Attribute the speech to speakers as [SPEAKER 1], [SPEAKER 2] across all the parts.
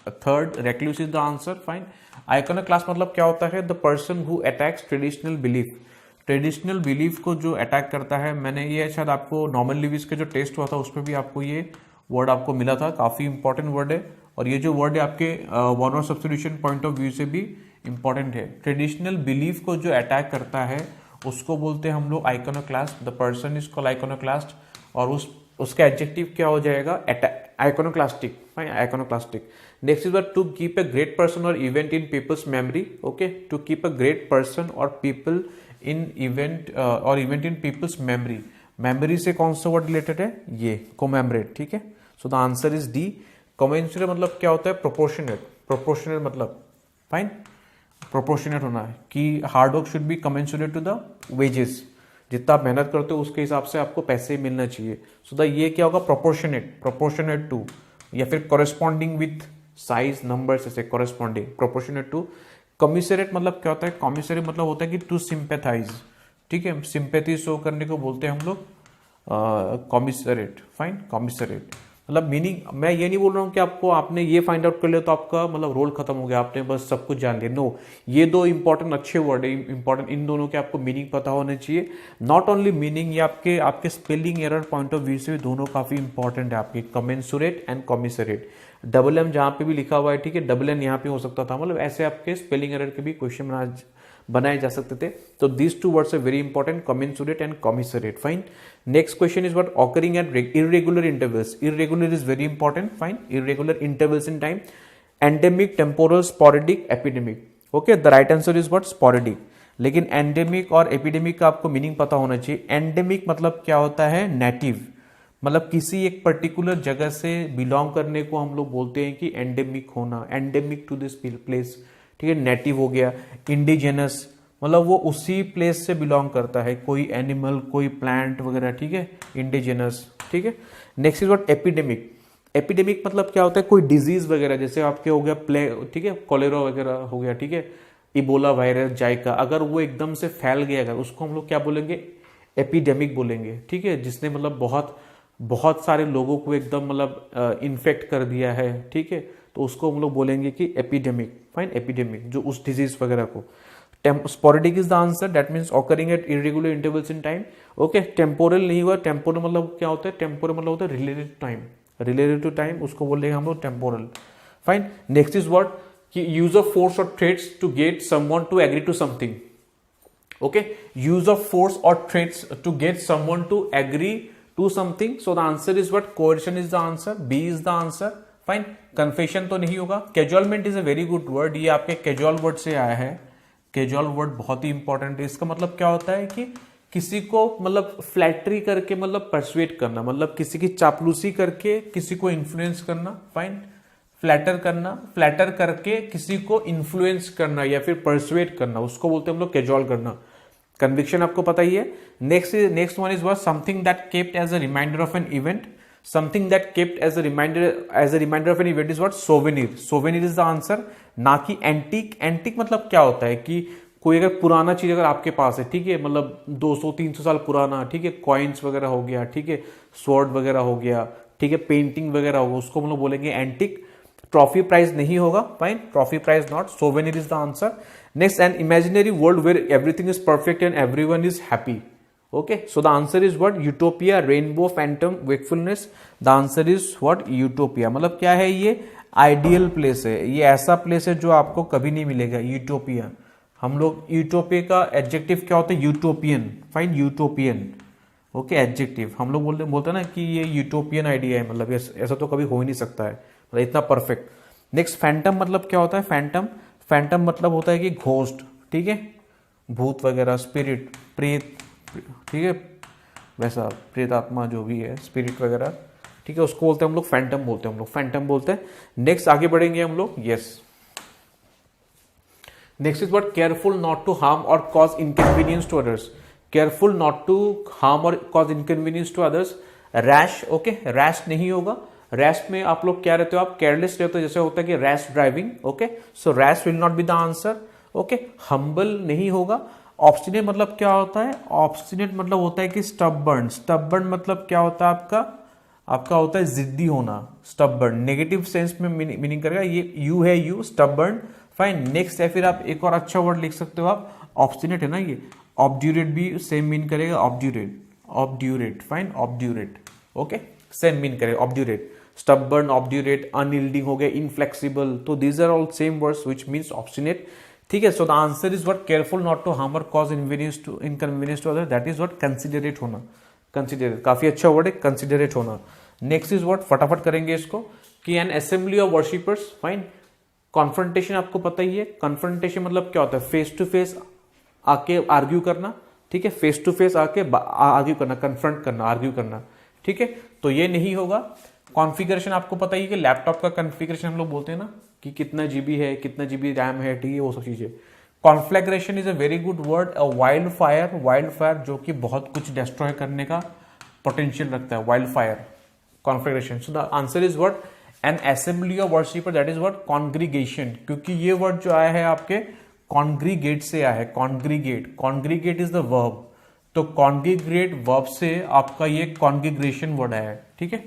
[SPEAKER 1] Third recluse is the answer, fine. Iconoclast मतलब क्या होता है? The person who attacks traditional belief. Traditional belief को जो अटैक करता है, मैंने ये शायद आपको नॉर्मन लिविस के जो टेस्ट हुआ था उसमें भी आपको ये वर्ड आपको मिला था, काफी इंपॉर्टेंट वर्ड है। और ये जो वर्ड है आपके वन और सब्स्टिट्यूशन पॉइंट ऑफ व्यू से भी इंपॉर्टेंट है। ट्रेडिशनल बिलीफ को जो अटैक करता है उसको बोलते हैं हम लोग iconoclast. The person is called iconoclast. और उसका एडजेक्टिव क्या हो जाएगा? Iconoclastic, fine, iconoclastic. Next is to keep a great person और event in people's memory. Okay, to keep a great person और पीपल इन इवेंट और event in people's memory. Memory से कौन सा वर्ड रिलेटेड है? ये कोमेमोरेट, ठीक है। So the answer is D. Commensurate मतलब क्या होता है? प्रोपोर्शनेट। प्रोपोर्शनेट मतलब फाइन, प्रोपोर्शनेट होना है कि hard work should be commensurate to the wages. जितना आप मेहनत करते हो उसके हिसाब से आपको पैसे मिलना चाहिए। सो द ये क्या होगा? प्रोपोर्शनेट, प्रोपोर्शनेट टू, या फिर कॉरेस्पॉन्डिंग विथ साइज नंबर्स, ऐसे कॉरेस्पॉन्डिंग, प्रोपोर्शनेट टू। कमिसरेट मतलब क्या होता है? कमिसरेट मतलब होता है कि टू सिंपैथाइज, ठीक है, सिंपैथी शो करने को बोलते हैं हम लोग कमिसरेट, फाइन, कमिसरेट। मतलब मीनिंग, मैं ये नहीं बोल रहा हूँ कि आपको आपने ये फाइंड आउट कर लिया तो आपका मतलब रोल खत्म हो गया, आपने बस सब कुछ जान लिया। नो, ये दो इंपॉर्टेंट अच्छे वर्ड है, इंपॉर्टेंट, इन दोनों के आपको मीनिंग पता होने चाहिए। नॉट ओनली मीनिंग, ये आपके आपके spelling error point of view से भी दोनों काफी इंपॉर्टेंट है आपके, commensurate and commiserate. Double M जहां पे भी लिखा हुआ है, ठीक है, डबल एन यहाँ पे हो सकता था, मतलब ऐसे आपके स्पेलिंग एरर के भी क्वेश्चन बनाए जा सकते थे। तो these two words are very important, commensurate and commiserate, fine. Next question is what occurring at irregular intervals. Irregular is very important, fine, irregular intervals in time. Endemic, temporal, sporadic, epidemic. Okay, the right answer is what? Sporadic. लेकिन endemic और epidemic का आपको meaning पता होना चाहिए। Endemic मतलब क्या होता है? नेटिव, मतलब किसी एक पर्टिकुलर जगह से बिलोंग करने को हम लोग बोलते हैं कि एंडेमिक होना, एंडेमिक टू दिस प्लेस, ठीक है, नेटिव हो गया। इंडिजिनस मतलब वो उसी प्लेस से बिलोंग करता है, कोई एनिमल, कोई प्लांट वगैरह, ठीक है, इंडिजिनस, ठीक है। Next is what? Epidemic. Epidemic मतलब क्या होता है? कोई डिजीज वगैरह, जैसे आपके हो गया ठीक है, कोलेरा वगैरह हो गया, ठीक है, इबोला वायरस, जाइका, अगर वो एकदम से फैल गया अगर, उसको हम लोग क्या बोलेंगे? एपिडेमिक बोलेंगे, ठीक है, जिसने मतलब बहुत बहुत सारे लोगों को एकदम मतलब इन्फेक्ट कर दिया है, ठीक है, तो उसको हम लोग बोलेंगे कि एपिडेमिक, फाइन, एपिडेमिक, जो उस डिजीज वगैरह को। Sporadic is the answer, that means occurring at irregular intervals in time. Okay, temporal नहीं हुआ, टेम्पोरल मतलब क्या होता है? टेम्पोरल मतलब होता है related time, related to time, उसको बोलेंगे हम लोग temporal, fine. Next is what? कि यूज ऑफ फोर्स और threats to get someone to agree to something. Okay, use of force और threats to get someone to agree to something. So the answer is what? Coercion is the answer, B is the answer, fine. Confession तो नहीं होगा। Cajolement is a very good word, ये आपके casual word से आया है। Casual word बहुत ही important है। इसका मतलब क्या होता है कि किसी को मतलब फ्लैटरी करके मतलब परसुएट करना, मतलब किसी की चापलूसी करके किसी को इन्फ्लुएंस करना, फाइन। फ्लैटर करना, फ्लैटर करके किसी को इन्फ्लुएंस करना या फिर परसुएट करना, उसको बोलते हैं हम लोग कैजुअल करना। कन्विक्शन आपको पता ही है। Next one is what? Something that kept as a reminder of an event. Something that kept as a reminder of an event is what? Souvenir. Souvenir is the answer, ना कि antique. Antique मतलब क्या होता है कि कोई अगर पुराना चीज अगर आपके पास है, ठीक है, मतलब 200-300 साल पुराना, ठीक है, कॉइन्स वगैरह हो गया, ठीक है, स्वॉर्ड वगैरह हो गया, ठीक है, पेंटिंग वगैरह होगा, उसको हम लोग बोलेंगे एंटीक। ट्रॉफी प्राइज नहीं होगा, fine, trophy prize not, souvenir is the answer. Next, an imaginary world where everything is perfect and everyone is happy. Okay, so the answer is what? Utopia, rainbow, phantom, wakefulness. The answer is what? Utopia. मतलब क्या है? ये ideal place है, ये ऐसा place है जो आपको कभी नहीं मिलेगा, यूटोपिया। हम लोग यूटोपिया का एडजेक्टिव क्या होता है? Utopian, fine, utopian. Okay, adjective हम लोग बोलते हैं ना कि ये यूटोपियन आइडिया है, मतलब ऐसा तो कभी हो ही नहीं सकता है, मतलब इतना परफेक्ट। नेक्स्ट, फैंटम मतलब क्या होता है? फैंटम, फैंटम मतलब होता है कि घोस्ट, ठीक है, भूत वगैरह, स्पिरिट, प्रेत, ठीक है, वैसा प्रेत आत्मा जो भी है, स्पिरिट वगैरह, ठीक है, उसको बोलते हैं हम लोग फैंटम बोलते हैं, हम लोग फैंटम बोलते हैं। नेक्स्ट आगे बढ़ेंगे हम लोग, yes. Next is what? Careful not to harm और cause inconvenience to others. Careful not to harm और cause inconvenience to others. Rash, okay, rash नहीं होगा। रैश में आप लोग क्या रहते हो? आप केयरलेस रहते हो, जैसे होता है कि rash driving, okay, so rash will not be the answer. Okay, humble नहीं होगा। ऑब्स्टिनेट मतलब क्या होता है? ऑब्स्टिनेट मतलब होता है कि स्टबर्न। स्टबर्न मतलब क्या होता है आपका? आपका होता है जिद्दी होना, स्टबर्न, नेगेटिव सेंस में मीनिंग करेगा, ये यू है, यू स्टबर्न, फाइन। नेक्स्ट है फिर आप एक और अच्छा वर्ड लिख सकते हो आप, ऑब्स्टिनेट है ना ये, ऑब्ड्यूरेट भी सेम मीन करेगा, obdurate, obdurate, fine, obdurate, okay, same mean करेगा ऑब्ड्यूरेट, स्टबर्न, ऑब्ड्यूरेट, अनयील्डिंग हो गया, इनफ्लेक्सिबल, तो these are all same words which means obstinate, ठीक है। So the answer is what, careful not to harm और cause inconvenience to other, that is what considerate होना, considerate, काफी अच्छा word है कंसिडरेट होना। नेक्स्ट इज व्हाट, फटाफट करेंगे इसको, कि N assembly of worshippers, fine. Confrontation आपको पता ही है, कॉन्फ्रंटेशन मतलब क्या होता है, फेस टू फेस आके आर्ग्यू करना, ठीक है, फेस टू फेस आके आर्ग्यू करना, कन्फ्रंट करना, आर्ग्यू करना, ठीक है, तो ये नहीं होगा। कॉन्फ़िगरेशन आपको पता ही है कि लैपटॉप का कॉन्फ़िगरेशन हम लोग बोलते हैं ना, कि कितना जीबी है, कितना जीबी रैम है, ठीक है, वो सब चीजें। Conflagration is a very good word, a wild fire, wild fire जो कि बहुत कुछ डिस्ट्रॉय करने का पोटेंशियल रखता है, wild fire, conflagration. So the answer is what, an assembly of worshipper, that is what congregation, क्योंकि ये वर्ड जो आया है आपके कॉन्ग्रीगेट से आया है, congregate, congregate is the verb, तो कॉन्ग्रीगेट वर्ब से आपका ये कॉन्ग्रीगेशन वर्ड आया है, ठीक है,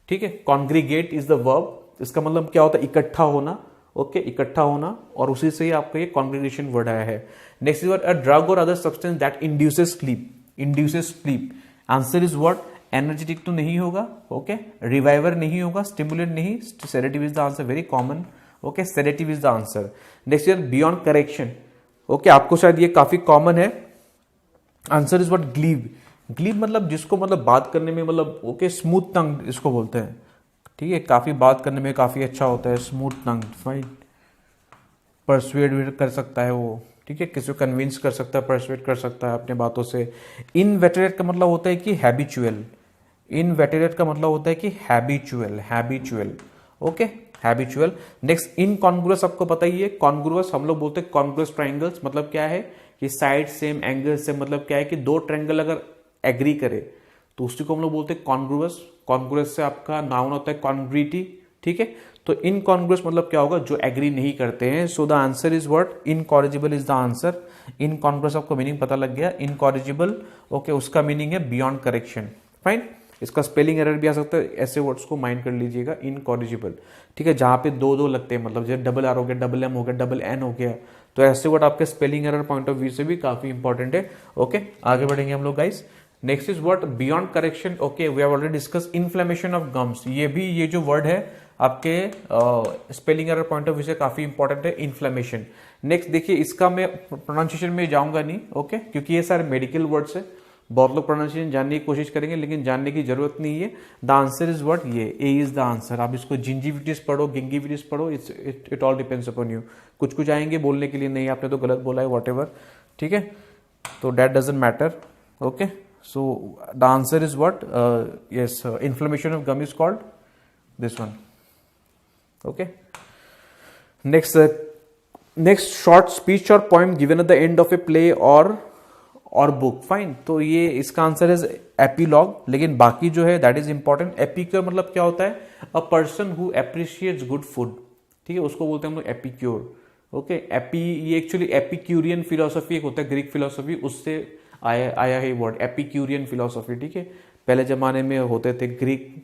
[SPEAKER 1] ठीक है, कॉन्ग्रीगेट इज द वर्ब, इसका मतलब क्या होता है, इकट्ठा होना, ओके, इकट्ठा होना, और उसी से ही आपका ये कॉन्ग्रीगेशन वर्ड आया है। Next is what, a drug और other substance that induces sleep, induces sleep, answer is what, energetic तो नहीं होगा, ओके, रिवाइवर नहीं होगा, स्टिमुलेंट नहीं, sedative is the answer, very common, okay, sedative is the answer. Next is beyond correction, okay, आपको शायद ये काफी कॉमन है, answer is what, glib, glib मतलब जिसको मतलब बात करने में मतलब, ओके, स्मूथ टंग इसको बोलते हैं, ठीक है, काफी बात करने में काफी अच्छा होता है, स्मूथ टंग, फाइन, परसुएड कर सकता है वो, ठीक है, किसी को कन्विंस कर सकता है, परसुएड कर सकता है अपने बातों से। इनवेटरेट का मतलब होता है कि हैबिचुअल, इनवेटरेट का मतलब होता है कि habitual, habitual, okay, habitual. Next incongruous, आपको पता ही है, कॉन्ग्रुअस हम लोग बोलते हैं कॉन्ग्रुअस ट्राइंगल्स, मतलब क्या है कि साइड सेम एंगल से, मतलब क्या है कि दो ट्राइंगल अगर एग्री करे तो उसी को हम लोग बोलते हैं कॉन्ग्रुअस। कॉन्ग्रुअस से आपका नाउन होता है कॉन्ग्रीटी, ठीक है, तो इनकॉन्ग्रुअस मतलब क्या होगा, जो एग्री नहीं करते हैं। So the answer is what, incorrigible is the answer. Incongruous आपको मीनिंग पता लग गया, इनकॉरिजिबल, ओके, उसका मीनिंग है बियॉन्ड करेक्शन, फाइन। इसका स्पेलिंग एरर भी आ सकता है, ऐसे वर्ड्स को माइंड कर लीजिएगा, इनकॉरिजिबल, ठीक है, जहां पे दो दो लगते हैं, मतलब जैसे डबल आर हो गया, डबल एम हो गया, डबल एन हो गया, तो ऐसे वर्ड आपके spelling error point of view से भी काफी इंपॉर्टेंट है, ओके। आगे बढ़ेंगे हम लोग guys. Next is what, beyond correction, okay, we have already discuss inflammation of gums, ये जो वर्ड है आपके spelling error point of view से काफी इंपॉर्टेंट है, इन्फ्लेमेशन। नेक्स्ट देखिए, इसका मैं प्रोनाउंसिएशन में जाऊंगा नहीं, ओके, क्योंकि ये सारे मेडिकल वर्ड्स है, बहुत लोग प्रोनाउंसिएशन जानने की कोशिश करेंगे लेकिन जानने की जरूरत नहीं है। द आंसर इज व्हाट, ये ए इज द आंसर। आप इसको जिंजिविटिस पढ़ो, गिंगिविटिस पढ़ो, it all depends upon you. कुछ कुछ आएंगे बोलने के लिए, नहीं आपने तो गलत बोला है, वॉट, ठीक है, तो that doesn't matter, okay. So the answer is what, yes, inflammation of gum is called this one, okay. Next short speech और poem given at the end of a play और बुक, फाइन, तो ये इसका answer is epilogue. लेकिन बाकी जो है that is important. Epicure मतलब क्या होता है, a person who appreciates good food, ठीक है, उसको बोलते हैं हम लोग एपिक्योर, ओके। ये एक्चुअली एपिक्यूरियन फिलोसफी एक होता है, ग्रीक फिलोसफी, उससे आया है वर्ड एपिक्यूरियन फिलोसफी, ठीक है, पहले जमाने में होते थे ग्रीक,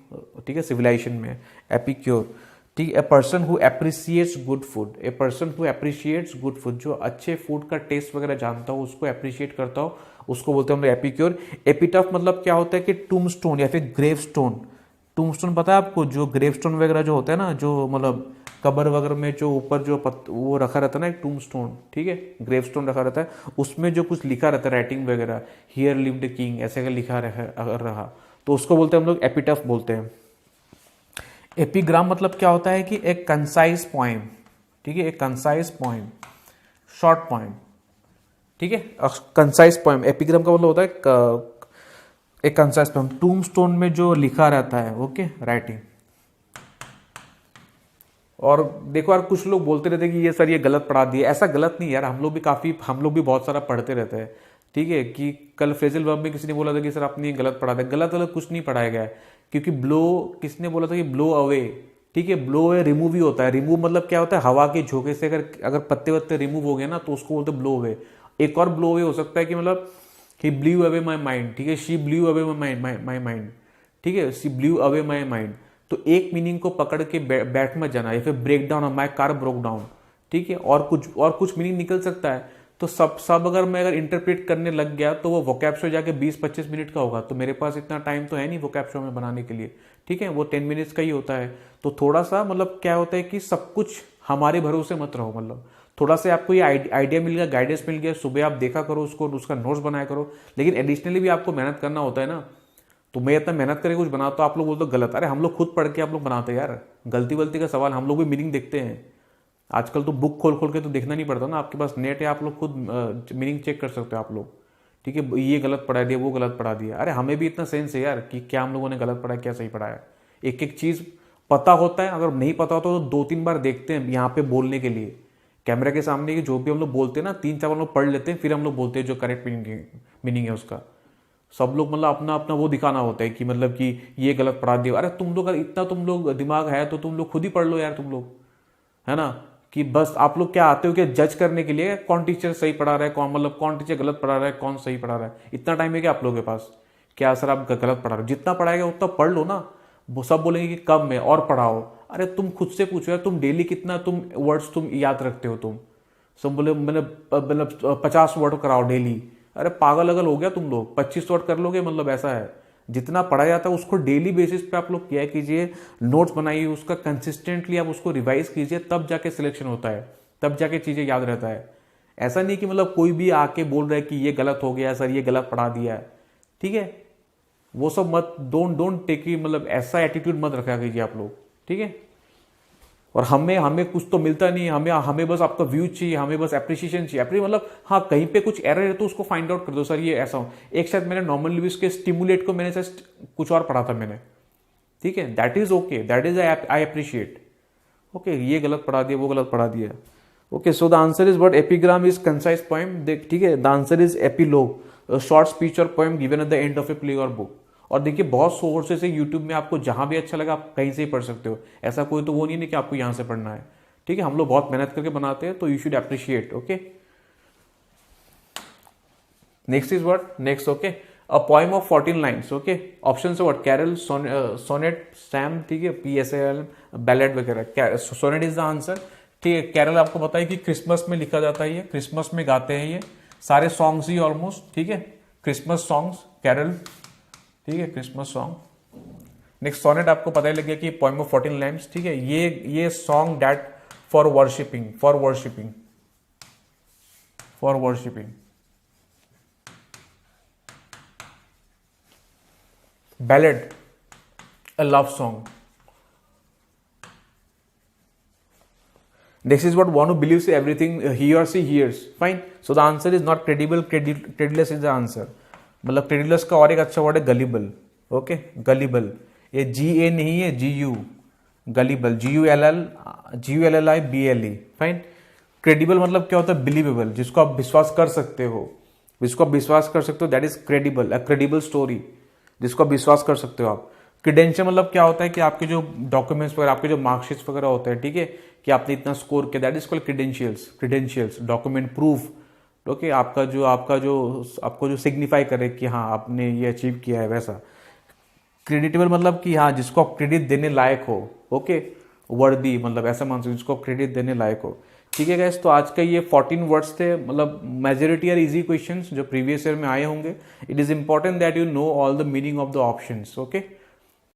[SPEAKER 1] ठीक है, सिविलाइजेशन में, एपिक्योर, ठीक है। A person who appreciates good food, a person who appreciates good food, जो अच्छे फूड का टेस्ट वगैरह जानता हो, उसको एप्रिशिएट करता हो, उसको बोलते हैं हम लोग एपिक्योर। एपिटाफ मतलब क्या होता है कि टूम स्टोन या फिर ग्रेव स्टोन। टूम स्टोन पता है आपको, जो ग्रेव स्टोन वगैरह जो होता है ना, जो मतलब कबर वगैरह में जो ऊपर जो वो रखा रहता है ना, एक टूम स्टोन, ठीक है, ग्रेव स्टोन रखा रहता है, उसमें जो कुछ लिखा रहता है, राइटिंग वगैरह, हियर लिव्ड किंग, ऐसे अगर लिखा रहा तो उसको बोलते हैं हम लोग एपिटाफ बोलते हैं। एपिग्राम मतलब क्या होता है कि एक कंसाइज पोएम, ठीक है, एक कंसाइज पोएम, शॉर्ट पोएम, ठीक है, कंसाइज पोएम। एपिग्राम का मतलब होता है एक कंसाइज पोएम, टूम स्टोन में जो लिखा रहता है, ओके, राइटिंग। और देखो यार, कुछ लोग बोलते रहते हैं कि ये सर ये गलत पढ़ा दिए, ऐसा गलत नहीं यार, हम लोग भी बहुत सारा पढ़ते रहते हैं, ठीक है। कि कल फ्रेजल वर्ब में किसी ने बोला था कि सर आपने ये गलत पढ़ा दिया, गलत कुछ नहीं पढ़ाया गया है, क्योंकि ब्लो, किसने बोला था कि ब्लो अवे, ठीक है, ब्लो अवे रिमूव ही होता है। रिमूव मतलब क्या होता है, हवा के झोंके से अगर पत्ते वत्ते रिमूव हो गए ना, तो उसको बोलते ब्लो अवे। एक और ब्लो अवे हो सकता है कि मतलब ही ब्लू अवे माई माइंड, ठीक है, she blue away my mind, ठीक है, सी ब्लू अवे माई माइंड। तो एक मीनिंग को पकड़ के बैठ मत जाना, या फिर break down, my car broke down, ठीक है, और कुछ मीनिंग निकल सकता है। तो सब अगर मैं इंटरप्रेट करने लग गया तो वो वोकैब शो जाके 20-25 मिनट का होगा, तो मेरे पास इतना टाइम तो है नहीं वोकैब शो में बनाने के लिए, ठीक है, वो 10 मिनट्स का ही होता है। तो थोड़ा सा मतलब क्या होता है कि सब कुछ हमारे भरोसे मत रहो, मतलब थोड़ा सा आपको ये आइडिया मिल गया, गाइडेंस मिल गया, सुबह आप देखा करो उसको, उसका नोट्स बनाया करो, लेकिन एडिशनली भी आपको मेहनत करना होता है ना। तो मैं इतना मेहनत करके कुछ बनाता, तो आप लोग बोलते गलत, अरे हम लोग खुद पढ़ के आप लोग बनाते हैं यार, गलती वलती का सवाल, हम लोग भी मीनिंग देखते हैं। आजकल तो बुक खोल खोल के तो देखना नहीं पड़ता ना, आपके पास नेट है, आप लोग खुद मीनिंग चेक कर सकते हो आप लोग, ठीक है, ये गलत पढ़ा दिया, वो गलत पढ़ा दिया। अरे हमें भी इतना सेंस है यार कि क्या हम लोगों ने गलत पढ़ा, क्या सही पढ़ाया। एक एक चीज़ पता होता है, अगर नहीं पता होता तो 2-3 बार देखते हैं यहाँ पे बोलने के लिए, कैमरा के सामने की जो भी हम लोग बोलते हैं ना, 3-4 हम लोग पढ़ लेते हैं, फिर हम लोग बोलते हैं जो करेक्ट मीनिंग है उसका। सब लोग मतलब अपना अपना वो दिखाना होता है कि मतलब कि ये गलत पढ़ा दिया। अरे तुम लोग इतना तुम लोग दिमाग है तो तुम लोग खुद ही पढ़ लो यार, तुम लोग, है ना, कि बस आप लोग क्या आते हो क्या जज करने के लिए, कौन टीचर सही पढ़ा रहा है, कौन मतलब कौन टीचर गलत पढ़ा रहा है, कौन सही पढ़ा रहा है। इतना टाइम है क्या आप लोगों के पास, क्या सर आप गलत पढ़ा रहे हो, जितना पढ़ाएगा उतना पढ़ लो ना। वो सब बोलेंगे कि कम है और पढ़ाओ। अरे तुम खुद से पूछो यार, तुम डेली कितना तुम वर्ड्स तुम याद रखते हो, तुम सब बोले मतलब 50 वर्ड कराओ डेली। अरे पागल अगल हो गया तुम लोग, 25 वर्ड कर लोगे, मतलब ऐसा है। जितना पढ़ा जाता है उसको डेली बेसिस पे आप लोग क्या कीजिए, नोट्स बनाइए, उसका कंसिस्टेंटली आप उसको रिवाइज कीजिए, तब जाके सिलेक्शन होता है, तब जाके चीज़ें याद रहता है। ऐसा नहीं कि मतलब कोई भी आके बोल रहा है कि ये गलत हो गया सर, ये गलत पढ़ा दिया है, ठीक है, वो सब मत, डोंट टेक, मतलब ऐसा एटीट्यूड मत रखा कीजिए आप लोग, ठीक है। और हमें कुछ तो मिलता नहीं, हमें बस आपका व्यू चाहिए, हमें बस एप्रिसिएशन चाहिए, मतलब हाँ कहीं पे कुछ एरर है तो उसको फाइंड आउट कर दो, सर ये ऐसा हो। एक शायद मैंने नॉर्मल लिविस के स्टिमुलेट को मैंने जस्ट कुछ और पढ़ा था मैंने, ठीक है, that is okay, that is I appreciate, okay, ये गलत पढ़ा दिया, वो गलत पढ़ा दिया, okay. So the answer is what, epigram is concise poem, देख ठीक है, the answer is epilogue, short speech और poem given at the end of a play और बुक। और देखिए बहुत सोर्सेस है यूट्यूब में, आपको जहां भी अच्छा लगा आप कहीं से ही पढ़ सकते हो, ऐसा कोई तो वो नहीं है कि आपको यहां से पढ़ना है, ठीक है। हम लोग बहुत मेहनत करके बनाते हैं, तो you should appreciate, okay. Next is what, next okay, a poem of 14 lines, okay. Option है व्हाट, कैरल, सोनेट, सैम, ठीक है, PSL, बैलेड वगैरह। सोनेट इज द आंसर, ठीक है। कैरल आपको पता है कि क्रिसमस में लिखा जाता है, ये क्रिसमस में गाते हैं, ये सारे सॉन्ग्स ही ऑलमोस्ट, ठीक है, क्रिसमस सॉन्ग्स, कैरल, ठीक है, क्रिसमस सॉन्ग। नेक्स्ट सोनेट आपको पता ही लग गया कि पोएम ऑफ 14 लाइन्स, ठीक है, ये song that for worshipping, for worshipping, for worshipping. Ballad, a love song. Next is what, one who believes everything he or she hears, fine. So the answer is not credible, credulous is the answer. मतलब क्रेडिलस का और एक अच्छा word है gullible, okay, gullible, ये GA नहीं है, GU, gullible, GULLIBLE, fine. Credible मतलब क्या होता है, बिलीवेबल, जिसको आप विश्वास कर सकते हो, जिसको आप विश्वास कर सकते हो, that is credible, a credible story, जिसको आप विश्वास कर सकते हो आप। क्रेडेंशियल मतलब क्या होता है कि आपके जो डॉक्यूमेंट्स वगैरह, आपके जो मार्कशीट्स वगैरह होते हैं, ठीक है, कि आपने इतना स्कोर किया, that is called credentials, document proof, okay, आपको जो सिग्निफाई करे कि हाँ आपने ये अचीव किया है, वैसा। क्रेडिटेबल मतलब कि हाँ जिसको आप क्रेडिट देने लायक हो, ओके, वर्दी मतलब ऐसा मान सकते जिसको क्रेडिट देने लायक हो, ठीक है गाइस। तो आज का ये 14 वर्ड्स थे, मतलब मेजोरिटी आर इजी क्वेश्चंस जो प्रीवियस ईयर में आए होंगे। It is important that you know all the meaning of the options, okay.